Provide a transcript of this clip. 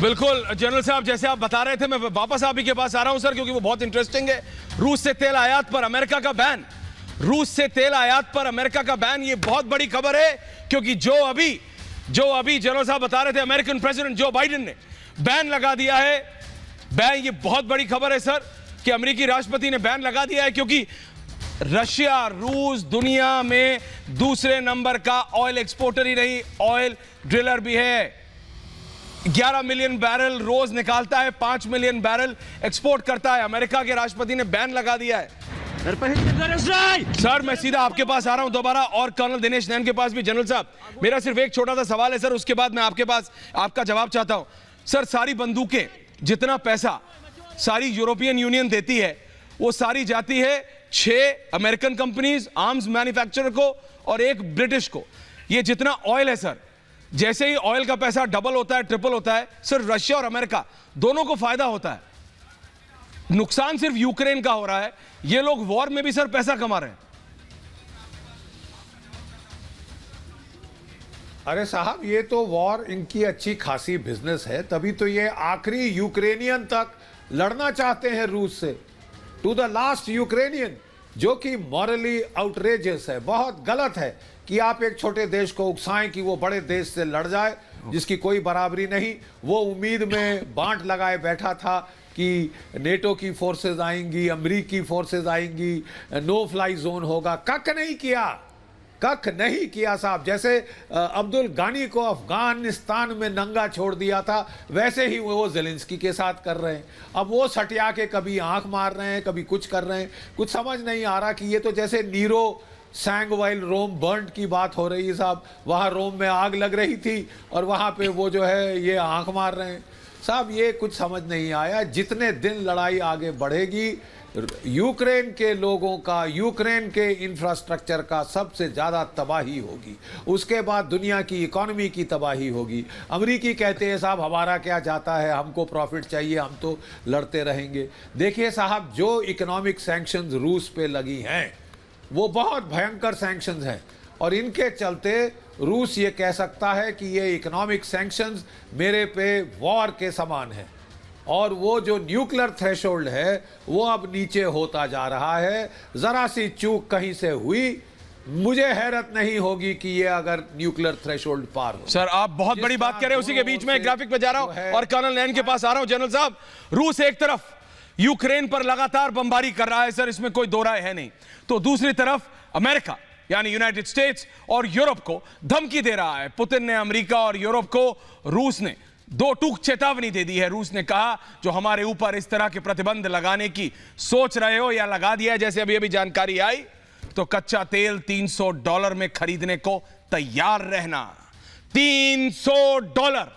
बिल्कुल जनरल साहब, जैसे आप बता रहे थे, मैं वापस आप ही के पास आ रहा हूं सर, क्योंकि वो बहुत इंटरेस्टिंग है। रूस से तेल आयात पर अमेरिका का बैन, रूस से तेल आयात पर अमेरिका का बैन, ये बहुत बड़ी खबर है, क्योंकि जो अभी जनरल साहब बता रहे थे, अमेरिकन प्रेसिडेंट जो बाइडेन ने बैन लगा दिया है। बैन, ये बहुत बड़ी खबर है सर कि अमेरिकी राष्ट्रपति ने बैन लगा दिया है, क्योंकि रशिया, रूस दुनिया में दूसरे नंबर का ऑयल एक्सपोर्टर ही नहीं, ऑयल ड्रिलर भी है। 11 मिलियन बैरल रोज निकालता है, 5 मिलियन बैरल एक्सपोर्ट करता है। अमेरिका के राष्ट्रपति ने बैन लगा दिया है। सर मैं सीधा आपके पास आ रहा हूं दोबारा, और कर्नल दिनेश नैन के पास भी। जनरल साहब, मेरा सिर्फ एक छोटा सा सवाल है सर, उसके बाद मैं आपके पास आपका जवाब चाहता हूं। सर सारी बंदूकें, जितना पैसा सारी यूरोपियन यूनियन देती है, वो सारी जाती है 6 अमेरिकन कंपनीज आर्म्स मैन्युफैक्चरर को और 1 ब्रिटिश को। ये जितना ऑयल है सर, जैसे ही ऑयल का पैसा डबल होता है, ट्रिपल होता है, सिर्फ रशिया और अमेरिका दोनों को फायदा होता है। नुकसान सिर्फ यूक्रेन का हो रहा है। ये लोग वॉर में भी सर पैसा कमा रहे हैं। अरे साहब, ये तो वॉर इनकी अच्छी खासी बिजनेस है, तभी तो ये आखिरी यूक्रेनियन तक लड़ना चाहते हैं रूस से, टू द लास्ट यूक्रेनियन, जो कि मॉरली आउटरेजियस है। बहुत गलत है कि आप एक छोटे देश को उकसाएं कि वो बड़े देश से लड़ जाए, जिसकी कोई बराबरी नहीं। वो उम्मीद में बांट लगाए बैठा था कि नेटो की फोर्सेस आएंगी, अमेरिकी फोर्सेस आएंगी, नो फ्लाई जोन होगा। कख नहीं किया, कख नहीं किया साहब। जैसे अब्दुल गानी को अफगानिस्तान में नंगा छोड़ दिया था, वैसे ही वो ज़ेलेंस्की के साथ कर रहे हैं। अब वो सटिया के कभी आंख मार रहे हैं, कभी कुछ कर रहे हैं। कुछ समझ नहीं आ रहा कि ये तो जैसे नीरो सैंग वाइल रोम बर्न्ड की बात हो रही है साहब। वहाँ रोम में आग लग रही थी और वहाँ पे वो जो है ये आंख मार रहे हैं साहब। ये कुछ समझ नहीं आया। जितने दिन लड़ाई आगे बढ़ेगी, यूक्रेन के लोगों का, यूक्रेन के इंफ्रास्ट्रक्चर का सबसे ज़्यादा तबाही होगी। उसके बाद दुनिया की इकोनॉमी की तबाही होगी। अमेरिकी कहते हैं साहब हमारा क्या जाता है, हमको प्रॉफिट चाहिए, हम तो लड़ते रहेंगे। देखिए साहब, जो इकोनॉमिक सैंक्शंस रूस पे लगी हैं वो बहुत भयंकर सैंक्शंस हैं, और इनके चलते रूस ये कह सकता है कि ये इकोनॉमिक सैंक्शंस मेरे पे वॉर के समान है। और वो जो न्यूक्लियर थ्रेशोल्ड है वो अब नीचे होता जा रहा है। जरा सी चूक कहीं से हुई, मुझे हैरत नहीं होगी कि ये अगर न्यूक्लियर थ्रेशोल्ड पार हो। सर आप बहुत बड़ी बात कह रहे हैं। उसी के बीच में ग्राफिक पे जा रहा हूं और कर्नल नैन के पास आ रहा हूं। जनरल साहब, रूस एक तरफ यूक्रेन पर लगातार बमबारी कर रहा है सर, इसमें कोई दो राय है नहीं, तो दूसरी तरफ अमेरिका यानी यूनाइटेड स्टेट्स और यूरोप को धमकी दे रहा है। पुतिन ने अमेरिका और यूरोप को, रूस ने 2 टूक चेतावनी दे दी है। रूस ने कहा जो हमारे ऊपर इस तरह के प्रतिबंध लगाने की सोच रहे हो या लगा दिया है, जैसे अभी अभी जानकारी आई, तो कच्चा तेल $300 में खरीदने को तैयार रहना। $300